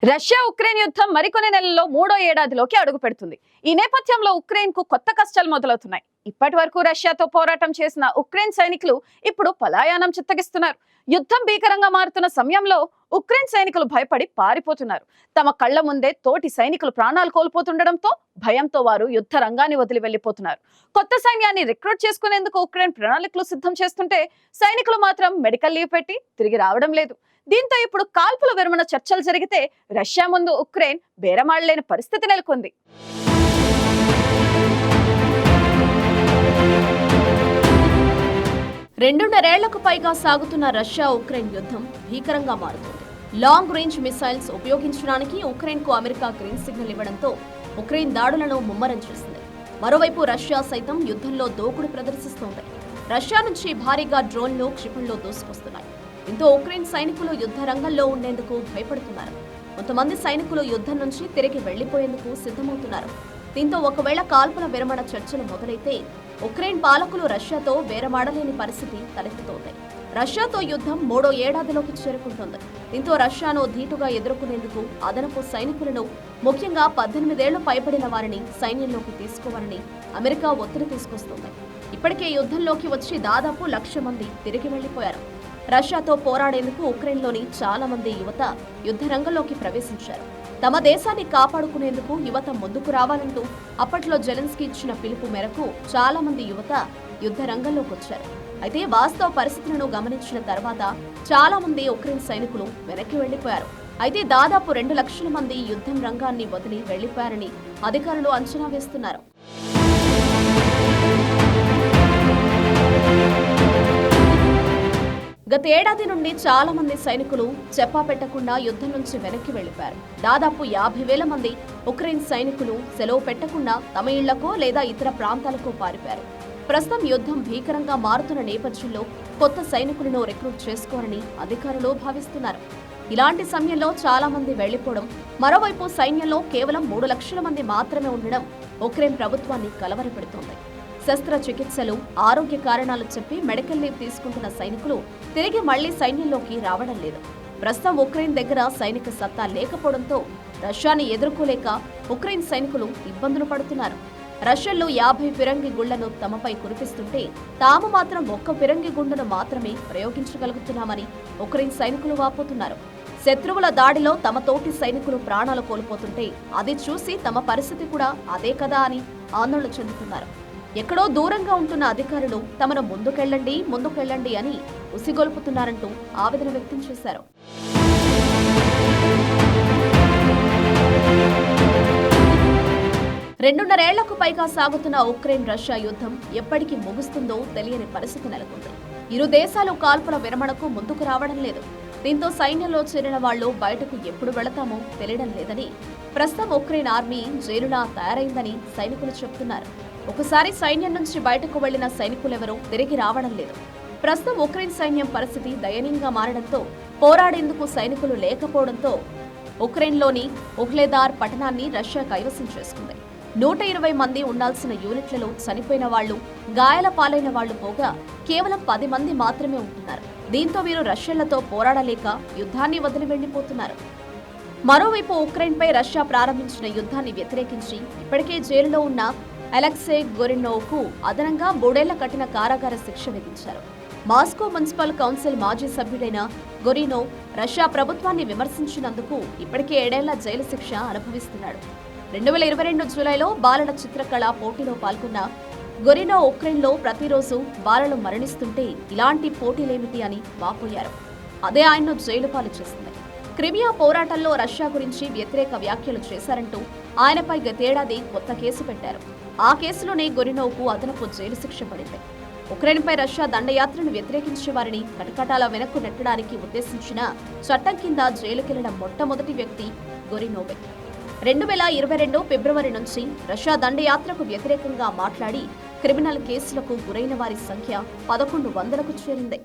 Russia Ukraine యుద్ధం మరికొన్ని నెలల్లో మూడో ఏడాదిలోకి అడుగు పెడుతుంది. ఈ నేపథ్యంలో ఉక్రెయిన్ కు కొత్త కష్టాలు మొదలవుతున్నాయి. ఇప్పటి వరకు రష్యాతో పోరాటం చేసిన ఉక్రెయిన్ సైనికులు ఇప్పుడు పలాయనం చిత్తగిస్తున్నారు. యుద్ధం భీకరంగా మారుతున్న సమయంలో ఉక్రెయిన్ సైనికులు భయపడి పారిపోతున్నారు. తమ కళ్ల ముందే తోటి సైనికులు ప్రాణాలు కోల్పోతుండటంతో భయంతో వారు యుద్ధ రంగాన్ని వదిలి వెళ్లిపోతున్నారు. కొత్త సైన్యాన్ని రిక్రూట్ చేసుకునేందుకు ఉక్రెయిన్ ప్రణాళికలు సిద్ధం చేస్తుంటే సైనికులు మాత్రం మెడికల్ లీవ్ పెట్టి తిరిగి రావడం లేదు. దీంతో ఇప్పుడు కాల్పుల విరమణ చర్చలు జరిగితే రష్యా ముందు ఉక్రెయిన్ బేరమాడలేని పరిస్థితి నెలకొంది. రెండున్నరేళ్లకు పైగా సాగుతున్న రష్యా ఉక్రెయిన్ యుద్ధం భీకరంగా మారుతోంది. లాంగ్ రేంజ్ మిసైల్స్ ఉపయోగించడానికి ఉక్రెయిన్ కు అమెరికా గ్రీన్ సిగ్నల్ ఇవ్వడంతో ఉక్రెయిన్ దాడులను ముమ్మరం చేసింది. మరోవైపు రష్యా సైతం యుద్ధంలో దూకుడు ప్రదర్శిస్తోంది. రష్యా నుంచి భారీగా డ్రోన్లు క్షిపణులు దూసుకొస్తున్నాయి. దీంతో ఉక్రెయిన్ సైనికులు యుద్ధ రంగంలో ఉండేందుకు భయపడుతున్నారు. కొంతమంది సైనికులు యుద్ధం నుంచి తిరిగి వెళ్లిపోయేందుకు సిద్ధమవుతున్నారు. దీంతో ఒకవేళ కాల్పుల విరమణ చర్చలు మొదలైతే ఉక్రెయిన్ పాలకులు రష్యాతో బేరమాడలేని పరిస్థితి తలెత్తుతోంది. రష్యాతో యుద్ధం మూడో ఏడాదిలోకి చేరుకుంటోంది. దీంతో రష్యాను ధీటుగా ఎదుర్కొనేందుకు అదనపు సైనికులను, ముఖ్యంగా 18 ఏళ్లు పైబడిన వారిని సైన్యంలోకి తీసుకోవాలని అమెరికా ఒత్తిడి తీసుకొస్తోంది. ఇప్పటికే యుద్ధంలోకి వచ్చి దాదాపు 1,00,000 మంది తిరిగి వెళ్లిపోయారు. రష్యాతో పోరాడేందుకు ఉక్రెయిన్లోని చాలా మంది యువత యుద్ధ రంగంలోకి ప్రవేశించారు. తమ దేశాన్ని కాపాడుకునేందుకు యువత ముందుకు రావాలంటూ అప్పట్లో జెలెన్స్కీ ఇచ్చిన పిలుపు మేరకు చాలా మంది యువత యుద్ధ రంగంలోకి వచ్చారు. అయితే వాస్తవ పరిస్థితులను గమనించిన తర్వాత చాలా మంది ఉక్రెయిన్ సైనికులు వెనక్కి వెళ్లిపోయారు. అయితే దాదాపు 2,00,000 మంది యుద్ధం రంగాన్ని వదిలి వెళ్లిపోయారని అధికారులు అంచనా వేస్తున్నారు. గత ఏడాది నుండి చాలా మంది సైనికులు చెప్పా పెట్టకుండా యుద్ధం నుంచి వెనక్కి వెళ్లిపోయారు. దాదాపు 50,000 మంది ఉక్రెయిన్ సైనికులు సెలవు పెట్టకుండా తమ ఇళ్లకో లేదా ఇతర ప్రాంతాలకు పారిపోయారు. ప్రస్తుతం యుద్ధం భీకరంగా మారుతున్న నేపథ్యంలో కొత్త సైనికులను రిక్రూట్ చేసుకోవాలని అధికారులు భావిస్తున్నారు. ఇలాంటి సమయంలో చాలా మంది వెళ్లిపోవడం, మరోవైపు సైన్యంలో కేవలం 3,00,000 మంది మాత్రమే ఉండడం ఉక్రెయిన్ ప్రభుత్వాన్ని కలవరపెడుతోంది. శస్త్రచికిత్సలు, ఆరోగ్య కారణాలు చెప్పి మెడికల్ లీవ్ తీసుకుంటున్న సైనికులు తిరిగి మళ్లీ సైన్యంలోకి రావడం లేదు. ప్రస్తుతం ఉక్రెయిన్ దగ్గర సైనిక సత్తా లేకపోవడంతో రష్యాని ఎదుర్కోలేక ఉక్రెయిన్ సైనికులు ఇబ్బందులు పడుతున్నారు. రష్యన్లు 50 ఫిరంగి గుళ్లను తమపై కురిపిస్తుంటే తాము మాత్రం 1 ఫిరంగి గుండును మాత్రమే ప్రయోగించగలుగుతున్నామని ఉక్రెయిన్ సైనికులు వాపోతున్నారు. శత్రువుల దాడిలో తమ తోటి సైనికులు ప్రాణాలు కోల్పోతుంటే అది చూసి తమ పరిస్థితి కూడా అదే కదా అని ఆందోళన చెందుతున్నారు. ఎక్కడో దూరంగా ఉంటున్న అధికారులు తమను ముందుకెళ్లండి అని ఉసిగొల్పుతున్నారంటూ ఆవేదన వ్యక్తం చేశారు. రెండున్నరేళ్లకు పైగా సాగుతున్న ఉక్రెయిన్ రష్యా యుద్ధం ఎప్పటికి ముగుస్తుందో తెలియని పరిస్థితి నెలకొంది. ఇరు దేశాలు కాల్పుల విరమణకు ముందుకు రావడం లేదు. దీంతో సైన్యంలో చేరిన వాళ్లు బయటకు ఎప్పుడు వెళతామో తెలియడం లేదని, ప్రస్తుతం ఉక్రెయిన్ ఆర్మీ జైలులా తయారైందని సైనికులు చెబుతున్నారు. ఒకసారి సైన్యం నుంచి బయటకు వెళ్లిన సైనికులెవరూ తిరిగి రావడం లేదు. ప్రస్తుతం ఉక్రెయిన్ సైన్యం పరిస్థితి దయనీయంగా మారడంతో పోరాడేందుకు సైనికులు లేకపోవడంతో ఉక్రెయిన్లోని ఉహ్లెదార్ పట్టణాన్ని రష్యా కైవసం చేసుకుంది. 120 మంది ఉండాల్సిన యూనిట్లలో చనిపోయిన వాళ్లు, గాయాల పాలైన వాళ్లు పోగా కేవలం 10 మంది మాత్రమే ఉంటున్నారు. దీంతో వీరు రష్యన్లతో పోరాడలేక యుద్ధాన్ని వదిలి వెళ్లిపోతున్నారు. మరోవైపు ఉక్రెయిన్పై రష్యా ప్రారంభించిన యుద్ధాన్ని వ్యతిరేకించి ఇప్పటికే జైలులో ఉన్న అలెక్సే గొరినోవ్కు అదనంగా 3 ఏళ్ల కఠిన కారాగార శిక్ష విధించారు. మాస్కో మున్సిపల్ కౌన్సిల్ మాజీ సభ్యుడైన గొరినోవ్ రష్యా ప్రభుత్వాన్ని విమర్శించినందుకు ఇప్పటికే 7 ఏళ్ల జైలు శిక్ష అనుభవిస్తున్నాడు. 2022 జూలైలో బాలల చిత్రకళ పోటీలో పాల్గొన్న గొరినోవ్ ఉక్రెయిన్లో ప్రతిరోజు బాలలు మరణిస్తుంటే ఇలాంటి పోటీలేమిటి అని వాపోయారు. అదే ఆయన్ను జైలు పాలు చేసింది. క్రిమియా పోరాటంలో రష్యా గురించి వ్యతిరేక వ్యాఖ్యలు చేశారంటూ ఆయనపై గతేడాది కొత్త కేసు పెట్టారు. ఆ కేసులోనే గొరినోవ్కు అదనపు జైలు శిక్ష పడింది. ఉక్రెయిన్పై రష్యా దండయాత్రను వ్యతిరేకించే వారిని కటకటాల వెనక్కు నెట్టడానికి ఉద్దేశించిన చట్టం కింద జైలుకెళ్లిన మొట్టమొదటి వ్యక్తి గొరినోవే. 2022 ఫిబ్రవరి నుంచి రష్యా దండయాత్రకు వ్యతిరేకంగా మాట్లాడి క్రిమినల్ కేసులకు గురైన వారి సంఖ్య 1,100కు చేరింది.